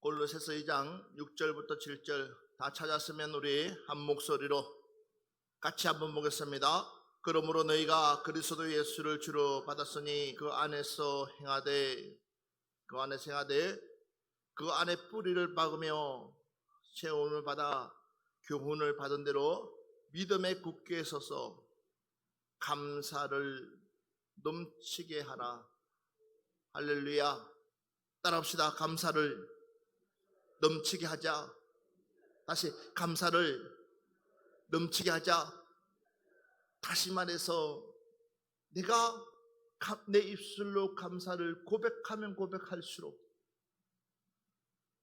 골로새서 2장 6절부터 7절 다 찾았으면 우리 한 목소리로 같이 한번 보겠습니다. 그러므로 너희가 그리스도 예수를 주로 받았으니 그 안에서 행하되 그 안에 뿌리를 박으며 세움을 받아 교훈을 받은 대로 믿음에 굳게 서서 감사를 넘치게 하라. 할렐루야. 따라합시다. 감사를 넘치게 하자. 다시 감사를 넘치게 하자. 다시 말해서 내가 내 입술로 감사를 고백하면 고백할수록,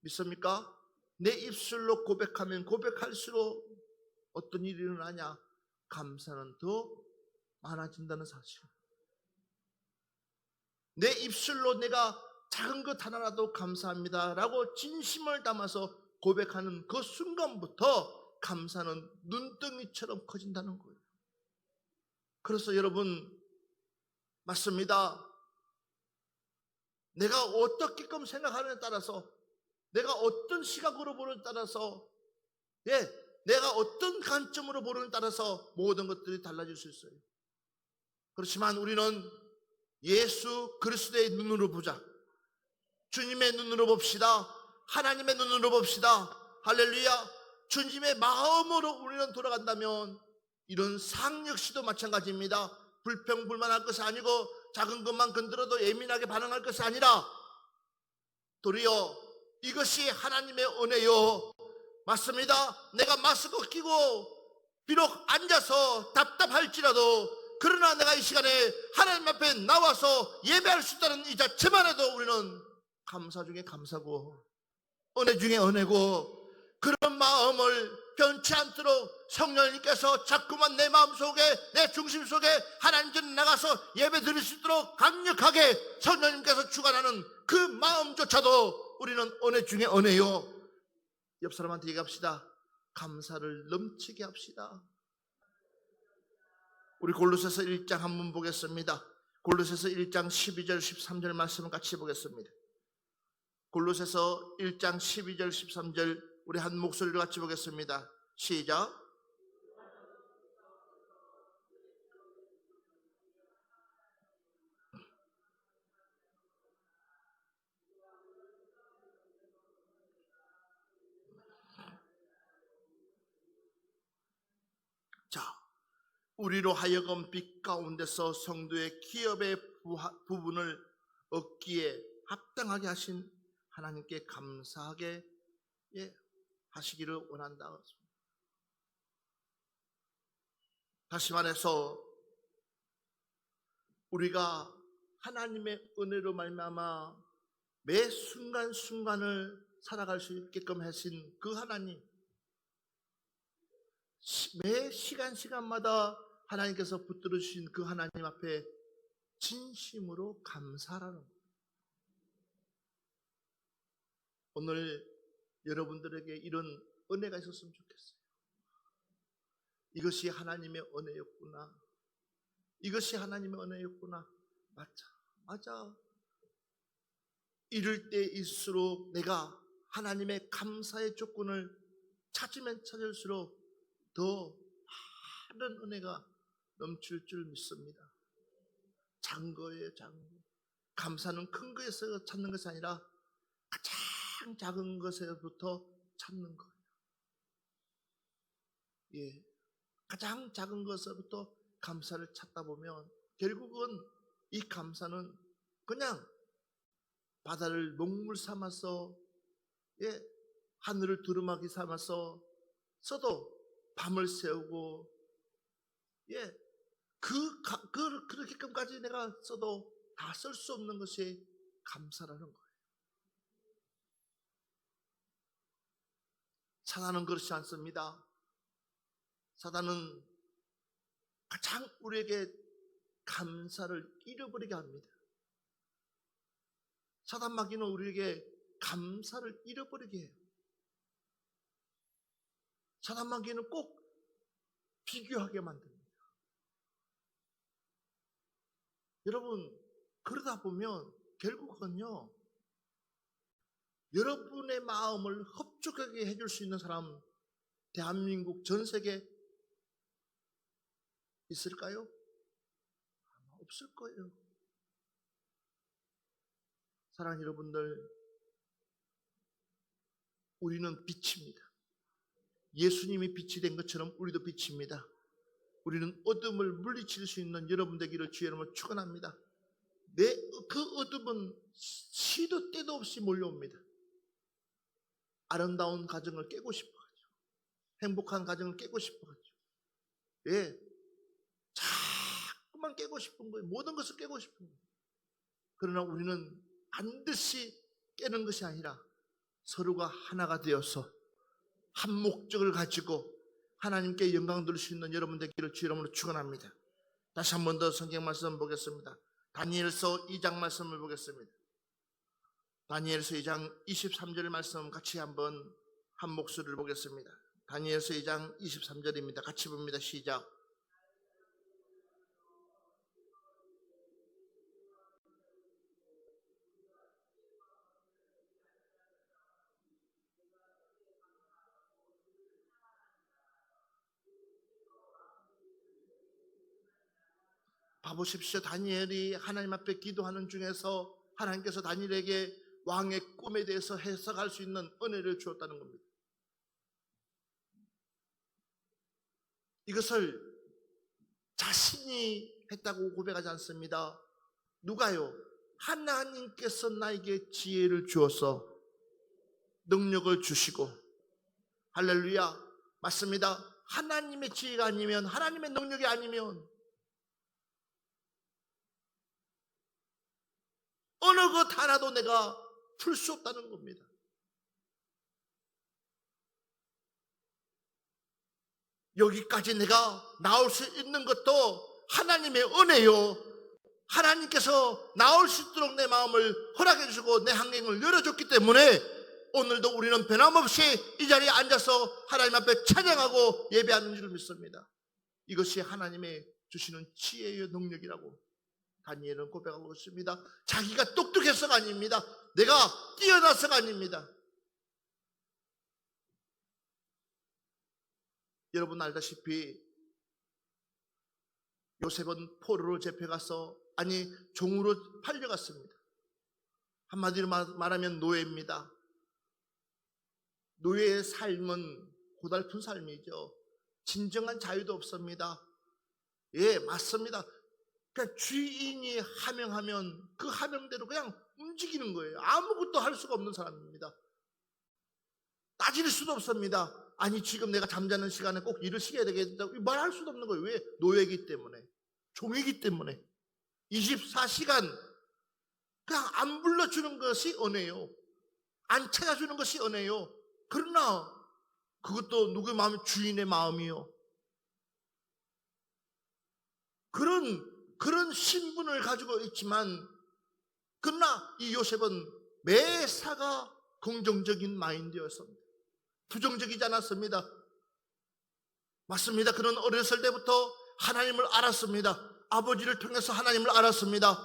믿습니까? 내 입술로 고백하면 고백할수록 어떤 일이 일어나냐? 감사는 더 많아진다는 사실. 내 입술로 내가 작은 것 하나라도 감사합니다 라고 진심을 담아서 고백하는 그 순간부터 감사는 눈덩이처럼 커진다는 거예요. 그래서 여러분, 맞습니다. 내가 어떻게끔 생각하느냐에 따라서, 내가 어떤 시각으로 보느냐에 따라서, 내가 어떤 관점으로 보느냐에 따라서 모든 것들이 달라질 수 있어요. 그렇지만 우리는 예수 그리스도의 눈으로 보자. 주님의 눈으로 봅시다. 하나님의 눈으로 봅시다. 할렐루야. 주님의 마음으로 우리는 돌아간다면 이런 상 역시도 마찬가지입니다. 불평불만할 것이 아니고 작은 것만 건드려도 예민하게 반응할 것이 아니라 도리어 이것이 하나님의 은혜요. 맞습니다. 내가 마스크 끼고 비록 앉아서 답답할지라도, 그러나 내가 이 시간에 하나님 앞에 나와서 예배할 수 있다는 이 자체만 해도 우리는 감사 중에 감사고 은혜 중에 은혜고, 그런 마음을 변치 않도록 성령님께서 자꾸만 내 마음속에, 내 중심 속에 하나님 전에 나가서 예배 드릴 수 있도록 강력하게 성령님께서 주관하는 그 마음조차도 우리는 은혜 중에 은혜요. 옆 사람한테 얘기합시다. 감사를 넘치게 합시다. 우리 골로새서 1장 한번 보겠습니다. 골로새서 1장 12절 13절 말씀을 같이 보겠습니다. 골로새서 1장 12절 13절 우리 한 목소리로 같이 보겠습니다. 시작. 자, 우리로 하여금 빛 가운데서 성도의 기업의 부분을 얻기에 합당하게 하신 하나님께 감사하게 하시기를 원한다. 다시 말해서 우리가 하나님의 은혜로 말미암아 매 순간순간을 살아갈 수 있게끔 하신 그 하나님, 매 시간마다 하나님께서 붙들어 주신 그 하나님 앞에 진심으로 감사하라는 거예요. 오늘 여러분들에게 이런 은혜가 있었으면 좋겠어요. 이것이 하나님의 은혜였구나. 이것이 하나님의 은혜였구나. 맞아. 이럴 때일수록 내가 하나님의 감사의 조건을 찾으면 찾을수록 더 많은 은혜가 넘칠 줄 믿습니다. 작은 거예요, 작은 거. 감사는 큰 거에서 찾는 것이 아니라 가장 작은 것에부터 찾는 거예요. 가장 작은 것에부터 감사를 찾다 보면 결국은 이 감사는 그냥 바다를 먹물 삼아서, 하늘을 두루마기 삼아서 써도 밤을 새우고, 그렇게끔까지 내가 써도 다 쓸 수 없는 것이 감사라는 거예요. 사단은 그렇지 않습니다. 사단은 가장 우리에게 감사를 잃어버리게 합니다. 사단 마귀는 우리에게 감사를 잃어버리게 해요. 사단 마귀는 꼭 비교하게 만듭니다. 여러분, 그러다 보면 결국은요, 여러분의 마음을 흡족하게 해줄 수 있는 사람 대한민국 전 세계 있을까요? 아마 없을 거예요. 사랑하는 여러분들, 우리는 빛입니다. 예수님이 빛이 된 것처럼 우리도 빛입니다. 우리는 어둠을 물리칠 수 있는 여러분 되기를 주의 이름으로 축원합니다. 그 어둠은 시도 때도 없이 몰려옵니다. 아름다운 가정을 깨고 싶어가지고, 행복한 가정을 깨고 싶어가지고, 자꾸만 깨고 싶은 거예요. 모든 것을 깨고 싶은 거예요. 그러나 우리는 반드시 깨는 것이 아니라 서로가 하나가 되어서 한 목적을 가지고 하나님께 영광 돌릴 수 있는 여러분 되기를 주의 이름으로 축원합니다. 다시 한 번 더 성경 말씀 보겠습니다. 다니엘서 2장 말씀을 보겠습니다. 다니엘서 2장 23절 말씀 같이 한번 한 목소리를 보겠습니다. 다니엘서 2장 23절입니다. 같이 봅니다. 시작. 봐보십시오. 다니엘이 하나님 앞에 기도하는 중에서 하나님께서 다니엘에게 왕의 꿈에 대해서 해석할 수 있는 은혜를 주었다는 겁니다. 이것을 자신이 했다고 고백하지 않습니다. 누가요? 하나님께서 나에게 지혜를 주어서 능력을 주시고, 할렐루야, 맞습니다. 하나님의 지혜가 아니면, 하나님의 능력이 아니면 어느 것 하나도 내가 풀 수 없다는 겁니다. 여기까지 내가 나올 수 있는 것도 하나님의 은혜요. 하나님께서 나올 수 있도록 내 마음을 허락해 주시고 내 환경을 열어줬기 때문에 오늘도 우리는 변함없이 이 자리에 앉아서 하나님 앞에 찬양하고 예배하는 줄 믿습니다. 이것이 하나님의 주시는 지혜의 능력이라고 다니엘은 고백하고 있습니다. 자기가 똑똑해서가 아닙니다. 내가 뛰어나서가 아닙니다. 여러분 알다시피 요셉은 포로로 잡혀가서, 아니 종으로 팔려갔습니다. 한마디로 말하면 노예입니다. 노예의 삶은 고달픈 삶이죠. 진정한 자유도 없습니다. 예, 맞습니다. 그러니까 주인이 하명하면 그 하명대로 그냥 움직이는 거예요. 아무것도 할 수가 없는 사람입니다. 따질 수도 없습니다. 아니 지금 내가 잠자는 시간에 꼭 일을 시켜야 되겠다고 말할 수도 없는 거예요. 왜? 노예이기 때문에, 종이기 때문에. 24시간 그냥 안 불러주는 것이 은혜요. 안 찾아주는 것이 은혜요. 그러나 그것도 누구의 마음이? 주인의 마음이요. 그런 신분을 가지고 있지만, 그러나 이 요셉은 매사가 긍정적인 마인드였습니다. 부정적이지 않았습니다. 맞습니다. 그는 어렸을 때부터 하나님을 알았습니다. 아버지를 통해서 하나님을 알았습니다.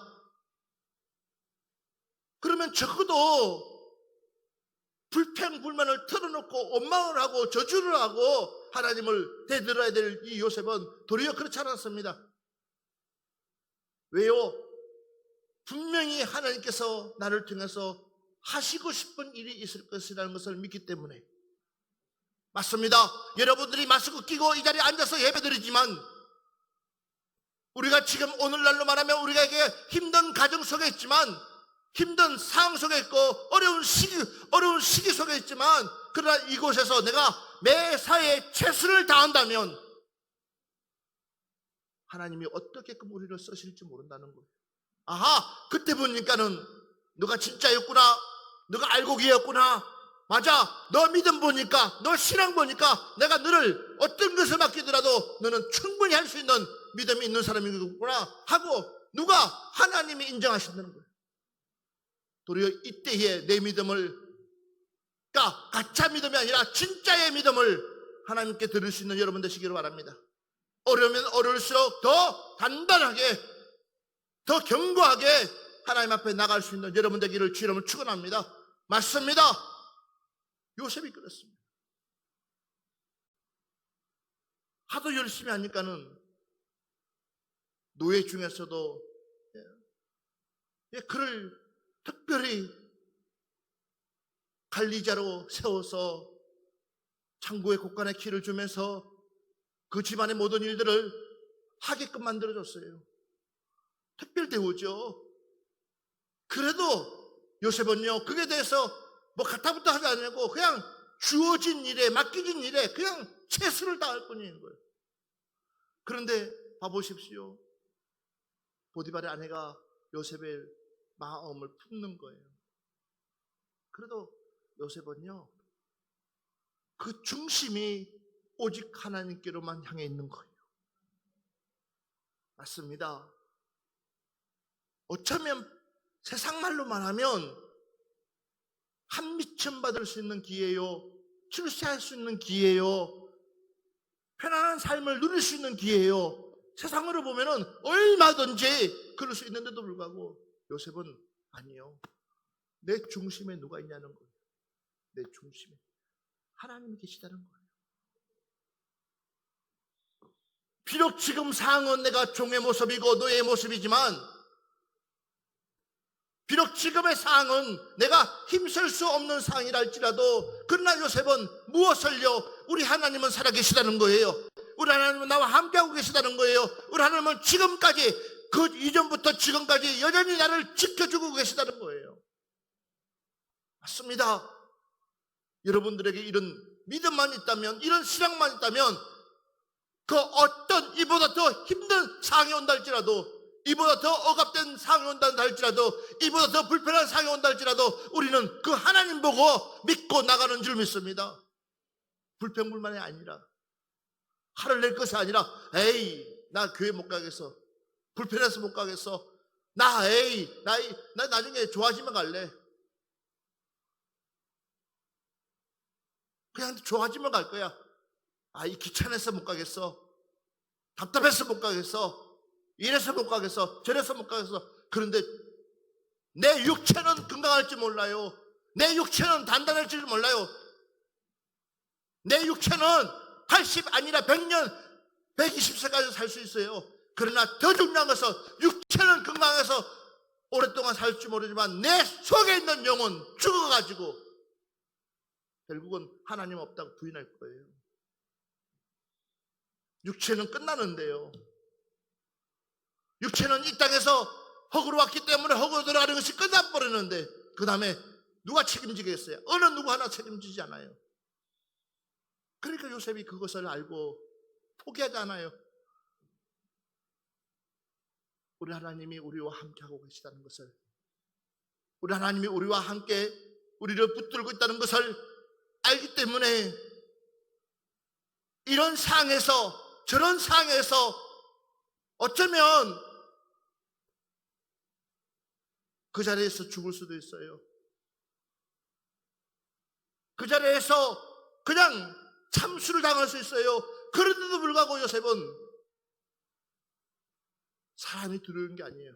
그러면 적어도 불평불만을 털어놓고 원망을 하고 저주를 하고 하나님을 대들어야 될 이 요셉은 도리어 그렇지 않았습니다. 왜요? 분명히 하나님께서 나를 통해서 하시고 싶은 일이 있을 것이라는 것을 믿기 때문에. 맞습니다. 여러분들이 마스크 끼고 이 자리에 앉아서 예배드리지만, 우리가 지금 오늘날로 말하면 우리에게 힘든 가정 속에 있지만, 힘든 상황 속에 있고 어려운 시기 속에 있지만, 그러나 이곳에서 내가 매사에 최선을 다한다면 하나님이 어떻게끔 우리를 쓰실지 모른다는 거예요. 아하, 그때 보니까는 너가 진짜였구나, 너가 알고 계였구나, 맞아, 너 믿음 보니까, 너 신앙 보니까 내가 너를 어떤 것을 맡기더라도 너는 충분히 할 수 있는 믿음이 있는 사람이구나 하고 누가? 하나님이 인정하신다는 거예요. 도리어 이때에 내 믿음을, 그러니까 가짜 믿음이 아니라 진짜의 믿음을 하나님께 드릴 수 있는 여러분 되시기를 바랍니다. 어려우면 어려울수록 더 단단하게, 더 견고하게 하나님 앞에 나갈 수 있는 여러분 되기를 주님을 축원합니다. 맞습니다. 요셉이 그랬습니다. 하도 열심히 하니까는 노예 중에서도 그를 특별히 관리자로 세워서 창고의 곳간에 키를 주면서 그 집안의 모든 일들을 하게끔 만들어줬어요. 특별 대우죠. 그래도 요셉은요, 그게 대해서 뭐 가타부터 하지 않고 그냥 주어진 일에, 맡겨진 일에 그냥 최선을 다할 뿐인 거예요. 그런데 봐보십시오. 보디발의 아내가 요셉의 마음을 품는 거예요. 그래도 요셉은요, 그 중심이 오직 하나님께로만 향해 있는 거예요. 맞습니다. 어쩌면 세상 말로 말하면 한미천 받을 수 있는 기회요, 출세할 수 있는 기회요, 편안한 삶을 누릴 수 있는 기회요, 세상으로 보면은 얼마든지 그럴 수 있는데도 불구하고 요셉은 아니요, 내 중심에 누가 있냐는 거예요. 내 중심에 하나님이 계시다는 거예요. 비록 지금 상황은 내가 종의 모습이고 노예의 모습이지만, 비록 지금의 상황은 내가 힘쓸 수 없는 상황이라 할지라도, 그러나 요셉은 무엇을요? 우리 하나님은 살아계시다는 거예요. 우리 하나님은 나와 함께하고 계시다는 거예요. 우리 하나님은 지금까지, 그 이전부터 지금까지 여전히 나를 지켜주고 계시다는 거예요. 맞습니다. 여러분들에게 이런 믿음만 있다면, 이런 신앙만 있다면, 그 어떤 이보다 더 힘든 상황이 온다 할지라도, 이보다 더 억압된 상황이 온다 할지라도, 이보다 더 불편한 상황이 온다 할지라도 우리는 그 하나님 보고 믿고 나가는 줄 믿습니다. 불평불만이 아니라, 화를 낼 것이 아니라, 에이, 나 교회 못 가겠어, 불편해서 못 가겠어, 나 나중에 좋아지면 갈래, 그냥 좋아지면 갈 거야. 이 귀찮아서 못 가겠어, 답답해서 못 가겠어, 이래서 못 가겠어, 저래서 못 가겠어. 그런데 내 육체는 건강할지 몰라요. 내 육체는 단단할지 몰라요. 내 육체는 80 아니라 100년, 120세까지 살 수 있어요. 그러나 더 중요한 것은 육체는 건강해서 오랫동안 살지 모르지만 내 속에 있는 영은 죽어가지고 결국은 하나님 없다고 부인할 거예요. 육체는 끝나는데요, 육체는 이 땅에서 흙으로 왔기 때문에 흙으로 들어가는 것이 끝나버리는데 그 다음에 누가 책임지겠어요? 어느 누구 하나 책임지지 않아요. 그러니까 요셉이 그것을 알고 포기하지 않아요. 우리 하나님이 우리와 함께하고 계시다는 것을, 우리 하나님이 우리와 함께 우리를 붙들고 있다는 것을 알기 때문에 이런 상황에서, 저런 상황에서 어쩌면 그 자리에서 죽을 수도 있어요. 그 자리에서 그냥 참수를 당할 수 있어요. 그런데도 불구하고 요셉은 사람이 들어온 게 아니에요.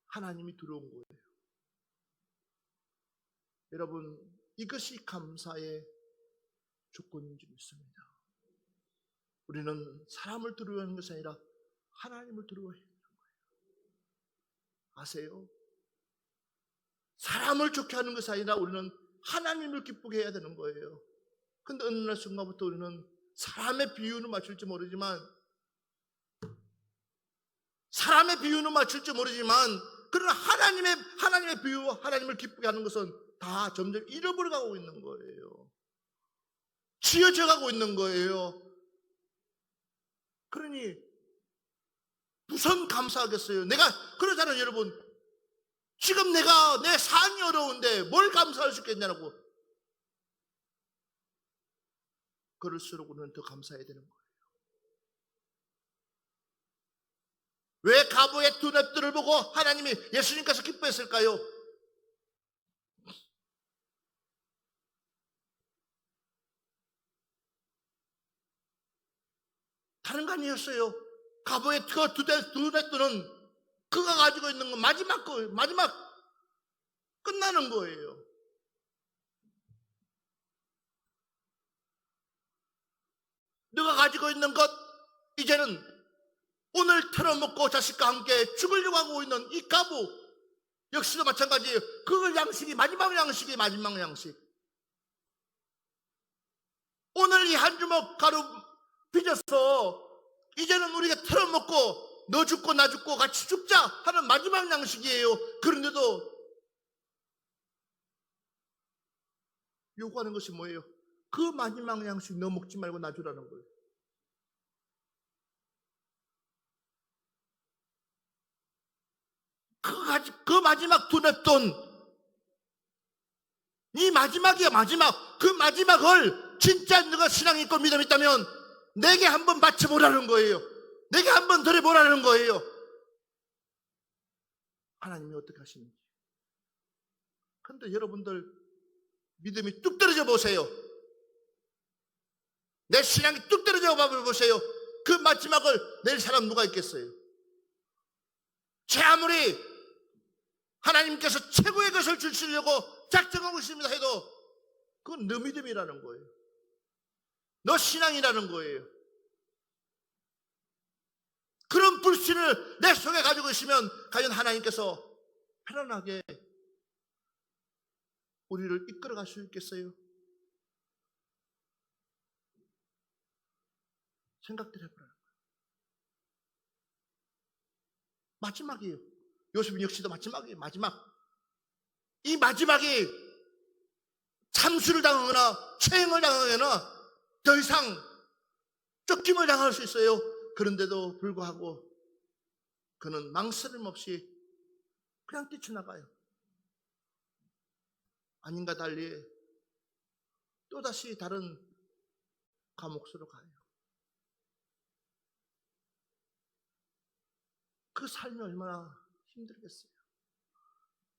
하나님이 들어온 거예요. 여러분, 이것이 감사의 조건인 줄 믿습니다. 우리는 사람을 두려워하는 것이 아니라 하나님을 두려워해야 되는 거예요. 아세요? 사람을 좋게 하는 것이 아니라 우리는 하나님을 기쁘게 해야 되는 거예요. 근데 어느 날 순간부터 우리는 사람의 비유는 맞출지 모르지만, 그러나 하나님의 비유, 하나님을 기쁘게 하는 것은 다 점점 잃어버려가고 있는 거예요. 지어져 가고 있는 거예요. 그러니 무슨 감사하겠어요? 내가 그러잖아요, 여러분. 지금 내 상황이 어려운데 뭘 감사할 수 있겠냐고. 그럴수록 우리는 더 감사해야 되는 거예요. 왜 가부의 두 랩들을 보고 하나님이 예수님께서 기뻐했을까요? 다른 거 아니었어요. 가부의 두 랩들은 그가 가지고 있는 건 마지막 끝나는 거예요. 너가 가지고 있는 것, 이제는 오늘 털어먹고 자식과 함께 죽으려고 하고 있는 이 가부 역시도 마찬가지예요. 그 양식이 마지막 양식이 마지막 양식. 오늘 이 한 주먹 가루 빚어서 이제는 우리가 털어먹고 너 죽고 나 죽고 같이 죽자 하는 마지막 양식이에요. 그런데도 요구하는 것이 뭐예요? 그 마지막 양식 너 먹지 말고 나 주라는 거예요. 그 마지막 두 냅돈, 이 마지막이야 마지막. 그 마지막을 진짜 너가 신앙 있고 믿음 있다면 내게 한번 바쳐보라는 거예요. 내게 한번 드려보라는 거예요. 하나님이 어떻게 하시는지. 그런데 여러분들 믿음이 뚝 떨어져 보세요. 내 신앙이 뚝 떨어져 보세요. 그 마지막을 낼 사람 누가 있겠어요? 제 아무리 하나님께서 최고의 것을 주시려고 작정하고 있습니다 해도 그건 너 믿음이라는 거예요. 너 신앙이라는 거예요. 그런 불신을 내 속에 가지고 있으면 과연 하나님께서 편안하게 우리를 이끌어갈 수 있겠어요? 생각들 해보라는 거예요. 마지막이에요. 요셉 역시도 마지막이에요. 마지막. 이 마지막이 참수를 당하거나 체행을 당하거나 더 이상 쫓김을 당할 수 있어요. 그런데도 불구하고 그는 망설임 없이 그냥 뛰쳐나가요. 아닌가 달리 또다시 다른 감옥으로 가요. 그 삶이 얼마나 힘들겠어요.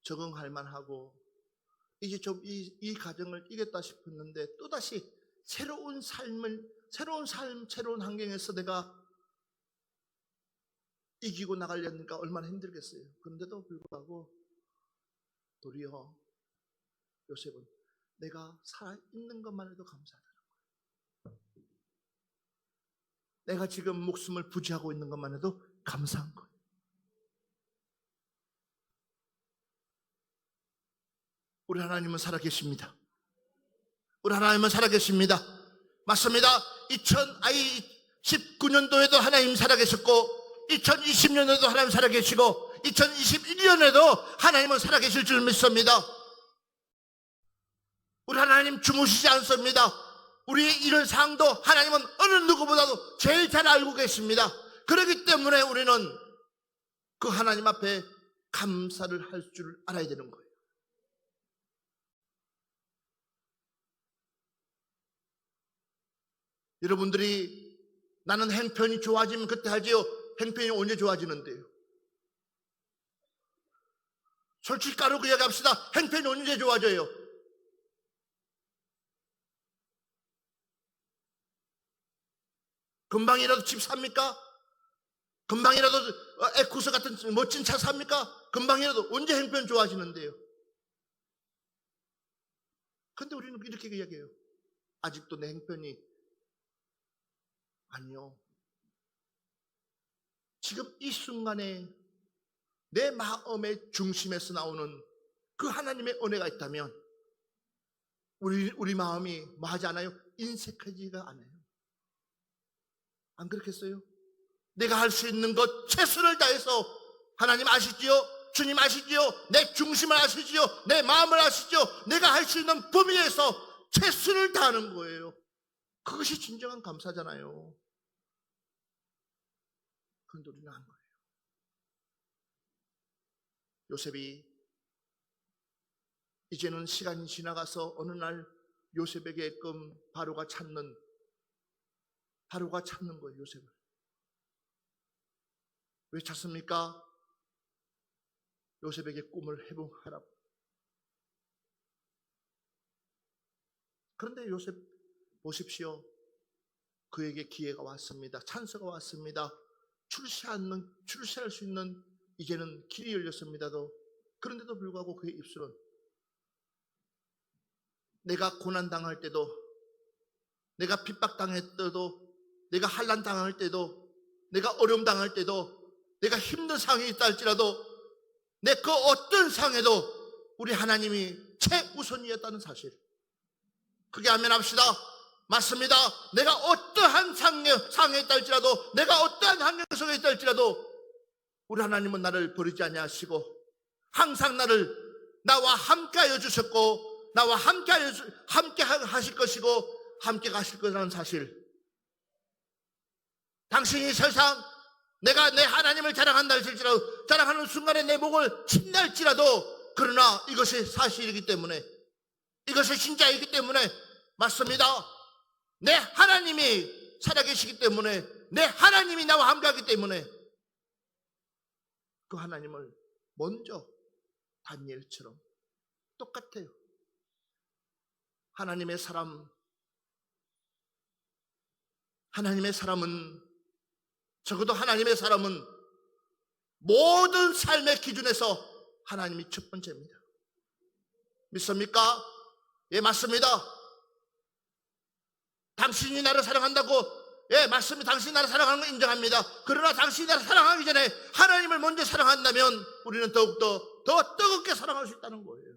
적응할 만하고 이제 좀 이 가정을 이겼다 싶었는데 또다시 새로운 삶, 새로운 환경에서 내가 이기고 나가려니까 얼마나 힘들겠어요. 그런데도 불구하고 도리어 요셉은 내가 살아있는 것만 해도 감사하다는 거예요. 내가 지금 목숨을 부지하고 있는 것만 해도 감사한 거예요. 우리 하나님은 살아계십니다. 우리 하나님은 살아계십니다. 맞습니다. 2019년도에도 하나님 살아계셨고 2020년에도 하나님 살아계시고 2021년에도 하나님은 살아계실 줄 믿습니다. 우리 하나님 주무시지 않습니다. 우리의 이런 상황도 하나님은 어느 누구보다도 제일 잘 알고 계십니다. 그렇기 때문에 우리는 그 하나님 앞에 감사를 할 줄 알아야 되는 거예요. 여러분들이 나는 행편이 좋아지면 그때 하지요. 행편이 언제 좋아지는데요? 솔직히 까놓고 이야기합시다. 행편이 언제 좋아져요? 금방이라도 집 삽니까? 금방이라도 에쿠스 같은 멋진 차 삽니까? 금방이라도 언제 행편 좋아지는데요? 근데 우리는 이렇게 이야기해요. 아직도 내 행편이 아니요. 지금 이 순간에 내 마음의 중심에서 나오는 그 하나님의 은혜가 있다면 우리 마음이 뭐 하지 않아요? 인색하지가 않아요. 안 그렇겠어요? 내가 할 수 있는 것 최선을 다해서 하나님 아시지요? 주님 아시지요? 내 중심을 아시지요? 내 마음을 아시지요? 내가 할 수 있는 범위에서 최선을 다하는 거예요. 그것이 진정한 감사잖아요. 그런데 우리는 한 거예요. 요셉이 이제는 시간이 지나가서 어느 날 요셉에게끔 바로가 찾는 거예요. 요셉을. 왜 찾습니까? 요셉에게 꿈을 회복하라고. 그런데 요셉 보십시오. 그에게 기회가 왔습니다. 찬스가 왔습니다. 출시할 수 있는 이제는 길이 열렸습니다도 그런데도 불구하고 그의 입술은 내가 고난당할 때도, 내가 핍박당할 때도, 내가 환난당할 때도, 내가 어려움 당할 때도, 내가 힘든 상황이 있다 할지라도 내 그 어떤 상황에도 우리 하나님이 최우선이었다는 사실, 그게 아멘합시다. 맞습니다. 내가 어떠한 상황에 있다 할지라도, 내가 어떠한 환경 속에 있다 할지라도 우리 하나님은 나를 버리지 아니하시고 항상 나와 함께 하여 주셨고, 나와 함께 하실 것이고 함께 가실 거라는 사실, 당신이 세상 내가 내 하나님을 자랑한다 할지라도, 자랑하는 순간에 내 목을 침날지라도, 그러나 이것이 사실이기 때문에, 이것이 진짜이기 때문에, 맞습니다. 내 하나님이 살아계시기 때문에, 내 하나님이 나와 함께하기 때문에 그 하나님을 먼저 다니엘처럼 똑같아요. 하나님의 사람은, 적어도 하나님의 사람은 모든 삶의 기준에서 하나님이 첫 번째입니다. 믿습니까? 예, 맞습니다. 당신이 나를 사랑한다고, 예, 맞습니다. 당신이 나를 사랑하는 건 인정합니다. 그러나 당신이 나를 사랑하기 전에 하나님을 먼저 사랑한다면 우리는 더욱더 더 뜨겁게 사랑할 수 있다는 거예요.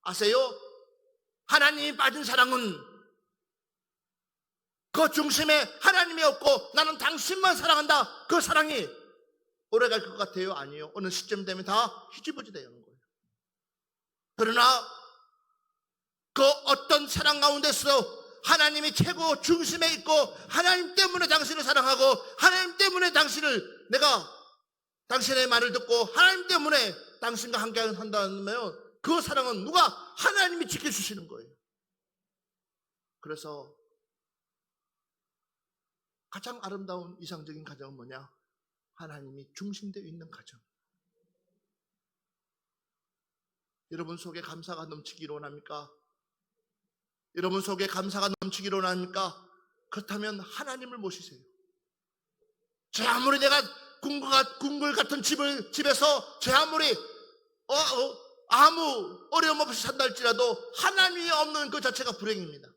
아세요? 하나님이 빠진 사랑은 그 중심에 하나님이 없고 나는 당신만 사랑한다, 그 사랑이 오래갈 것 같아요? 아니요. 어느 시점 되면 다 희지부지 되는 거예요. 그러나 그 어떤 사랑 가운데서 하나님이 최고 중심에 있고, 하나님 때문에 당신을 사랑하고, 하나님 때문에 내가 당신의 말을 듣고, 하나님 때문에 당신과 함께 한다면 그 사랑은 누가? 하나님이 지켜주시는 거예요. 그래서 가장 아름다운 이상적인 가정은 뭐냐? 하나님이 중심되어 있는 가정. 여러분 속에 감사가 넘치기를 원합니까? 여러분 속에 감사가 넘치기를 원합니까? 그렇다면 하나님을 모시세요. 저 아무리 내가 궁궐 같은 집에서 저 아무리 아무 어려움 없이 산다 할지라도 하나님이 없는 그 자체가 불행입니다.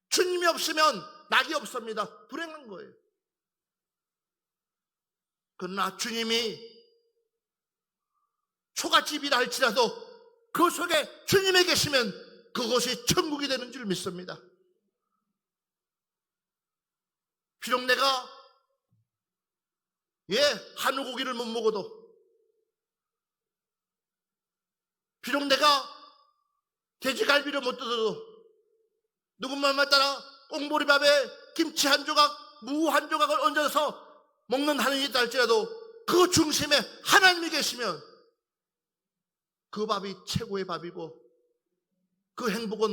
주님이 없으면 낙이 없습니다. 불행한 거예요. 그러나 주님이 초가집이라 할지라도 그 속에 주님이 계시면 그것이 천국이 되는 줄 믿습니다. 비록 내가 한우 고기를 못 먹어도, 비록 내가 돼지갈비를 못 뜯어도, 누군가만 따라 꽁보리밥에 김치 한 조각, 무 한 조각을 얹어서 먹는 하나님이 있다 할지라도 그 중심에 하나님이 계시면 그 밥이 최고의 밥이고, 그 행복은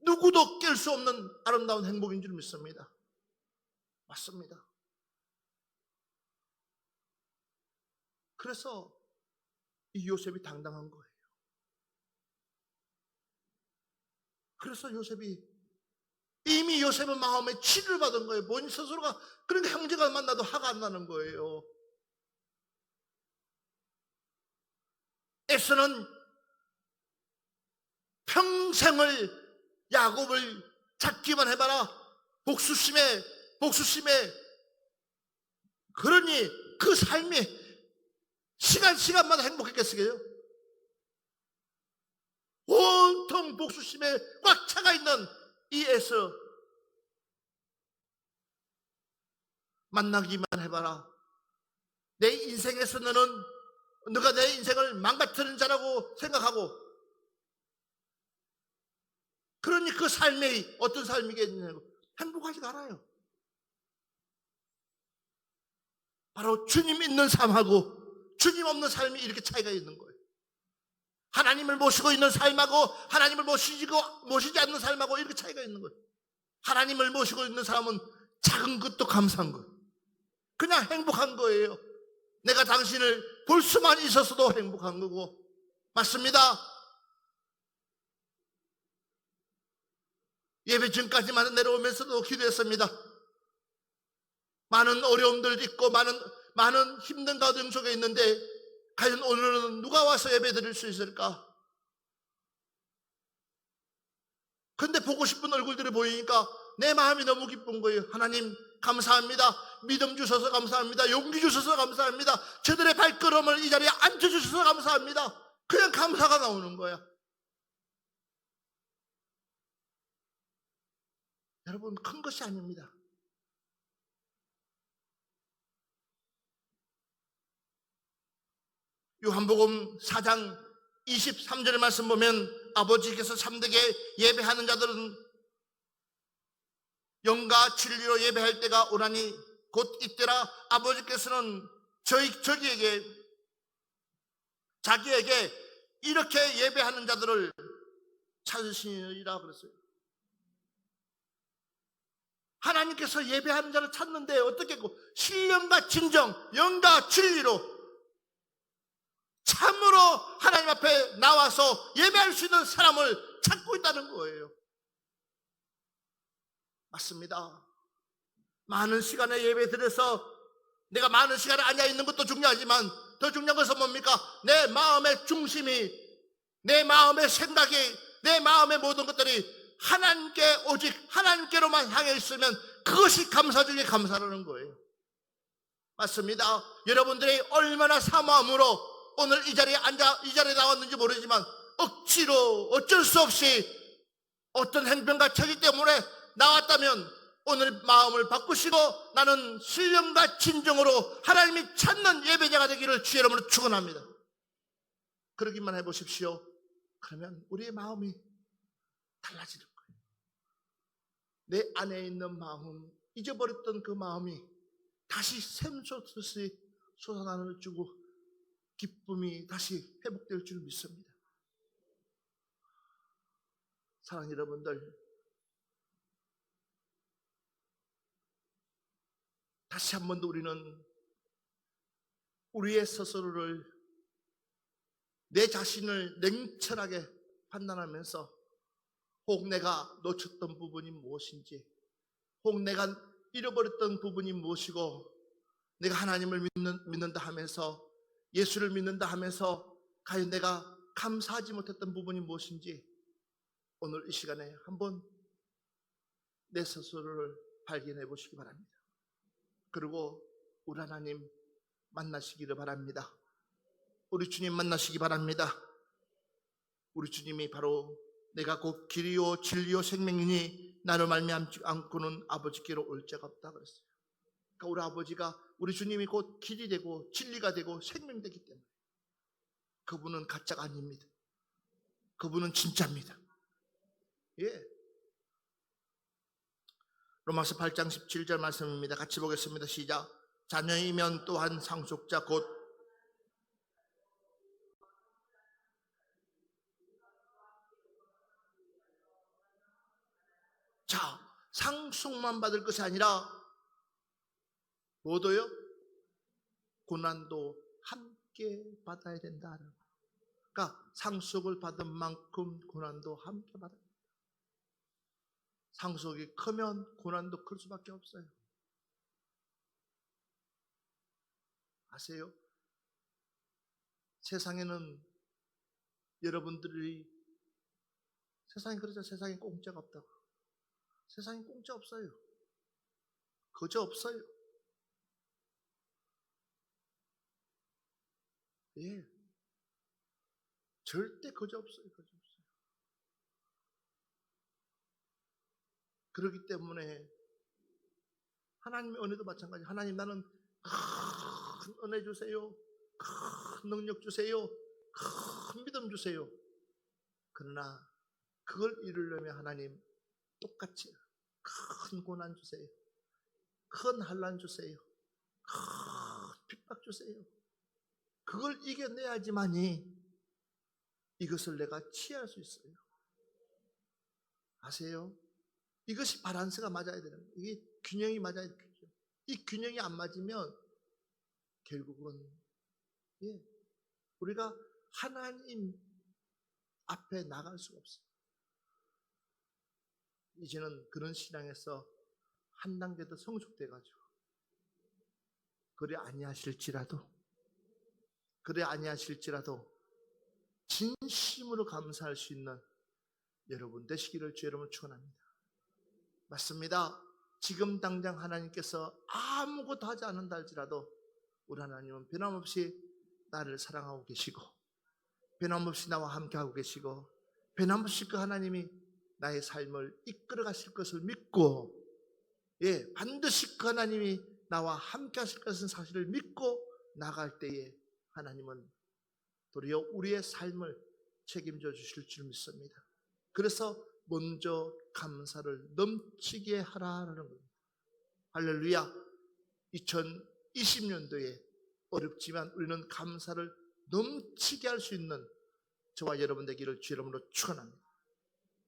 누구도 깰 수 없는 아름다운 행복인 줄 믿습니다. 맞습니다. 그래서 이 요셉이 당당한 거예요. 그래서 이미 요셉은 마음에 치료를 받은 거예요. 본인 스스로가. 그러니까 형제가 만나도 화가 안 나는 거예요. 에서는 평생을 야곱을 찾기만 해봐라, 복수심에, 그러니 그 삶이 시간마다 행복했겠어요? 온통 복수심에 꽉 차가 있는 이 에서 만나기만 해봐라. 내 인생에서 너가 내 인생을 망가뜨리는 자라고 생각하고, 그러니 그 삶이 어떤 삶이겠냐고, 행복하지가 않아요. 바로 주님 있는 삶하고 주님 없는 삶이 이렇게 차이가 있는 거예요. 하나님을 모시고 있는 삶하고 하나님을 모시지 않는 삶하고 이렇게 차이가 있는 거예요. 하나님을 모시고 있는 사람은 작은 것도 감사한 거예요. 그냥 행복한 거예요. 내가 당신을 볼 수만 있었어도 행복한 거고. 맞습니다. 예배 전까지만 내려오면서도 기도했습니다. 많은 어려움들 있고 많은 힘든 가정 속에 있는데 과연 오늘은 누가 와서 예배 드릴 수 있을까? 근데 보고 싶은 얼굴들이 보이니까 내 마음이 너무 기쁜 거예요. 하나님 감사합니다. 믿음 주셔서 감사합니다. 용기 주셔서 감사합니다. 저들의 발걸음을 이 자리에 앉혀주셔서 감사합니다. 그냥 감사가 나오는 거야. 여러분, 큰 것이 아닙니다. 요한복음 4장 23절의 말씀 보면 아버지께서 참되게 예배하는 자들은 영과 진리로 예배할 때가 오라니 곧 이때라 아버지께서는 저기에게 자기에게 이렇게 예배하는 자들을 찾으시리라 그랬어요. 하나님께서 예배하는 자를 찾는데 어떻게 했고 신령과 진정, 영과 진리로 참으로 하나님 앞에 나와서 예배할 수 있는 사람을 찾고 있다는 거예요. 맞습니다. 많은 시간에 예배 드려서 내가 많은 시간에 앉아 있는 것도 중요하지만 더 중요한 것은 뭡니까? 내 마음의 중심이, 내 마음의 생각이, 내 마음의 모든 것들이 하나님께, 오직 하나님께로만 향해 있으면 그것이 감사 중에 감사라는 거예요. 맞습니다. 여러분들이 얼마나 사모함으로 오늘 이 자리에 나왔는지 모르지만 억지로 어쩔 수 없이 어떤 행편과 처지 때문에 나왔다면 오늘 마음을 바꾸시고 나는 신령과 진정으로 하나님이 찾는 예배자가 되기를 주의 이름으로 축원합니다. 그러기만 해보십시오. 그러면 우리의 마음이 달라지는 거예요. 내 안에 있는 마음, 잊어버렸던 그 마음이 다시 샘솟듯이 솟아나는 주고 기쁨이 다시 회복될 줄 믿습니다. 사랑하는 여러분들, 다시 한 번 더 우리는 우리의 스스로를, 내 자신을 냉철하게 판단하면서 혹 내가 놓쳤던 부분이 무엇인지, 혹 내가 잃어버렸던 부분이 무엇이고, 내가 하나님을 믿는다 하면서, 예수를 믿는다 하면서 과연 내가 감사하지 못했던 부분이 무엇인지 오늘 이 시간에 한번 내 스스로를 발견해 보시기 바랍니다. 그리고 우리 하나님 만나시기를 바랍니다. 우리 주님 만나시기 바랍니다. 우리 주님이 바로 내가 곧 길이요 진리요 생명이니 나를 말미암지 않고는 아버지께로 올 자가 없다 그랬어요. 그러니까 우리 아버지가, 우리 주님이 곧 길이 되고 진리가 되고 생명이 되기 때문에 그분은 가짜가 아닙니다. 그분은 진짜입니다. 예. 로마서 8장 17절 말씀입니다. 같이 보겠습니다. 시작. 자녀이면 또한 상속자 곧 자, 상속만 받을 것이 아니라 뭐도요? 고난도 함께 받아야 된다. 그러니까 상속을 받은 만큼 고난도 함께 받아야 된다. 상속이 크면 고난도 클 수밖에 없어요. 아세요? 세상에는 여러분들이, 세상에 그러죠. 세상에 공짜가 없다고. 세상에 공짜 없어요. 거저 없어요. 예. 절대 거저 없어요. 거저 없어요. 그렇기 때문에 하나님의 은혜도 마찬가지. 하나님 나는 큰 은혜 주세요. 큰 능력 주세요. 큰 믿음 주세요. 그러나 그걸 이루려면 하나님 똑같이 큰 고난 주세요. 큰 환난 주세요. 큰 핍박 주세요. 그걸 이겨내야지만이 이것을 내가 취할 수 있어요. 아세요? 이것이 밸런스가 맞아야 되는 거예요. 이게 균형이 맞아야 돼요. 이 균형이 안 맞으면 결국은 우리가 하나님 앞에 나갈 수가 없어요. 이제는 그런 신앙에서 한 단계 더 성숙돼가지고 그래 아니하실지라도 진심으로 감사할 수 있는 여러분 되시기를 주 여러분 축원합니다. 맞습니다. 지금 당장 하나님께서 아무것도 하지 않는다 할지라도 우리 하나님은 변함없이 나를 사랑하고 계시고 변함없이 나와 함께하고 계시고 변함없이 그 하나님이 나의 삶을 이끌어 가실 것을 믿고 반드시 그 하나님이 나와 함께 하실 것은 사실을 믿고 나갈 때에 하나님은 도리어 우리의 삶을 책임져 주실 줄 믿습니다. 그래서 먼저 감사를 넘치게 하라는 겁니다. 할렐루야. 2020년도에 어렵지만 우리는 감사를 넘치게 할 수 있는 저와 여러분 되기를 주 이름으로 축원합니다.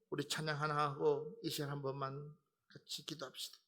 우리 찬양 하나 하고 이 시간 한 번만 같이 기도합시다.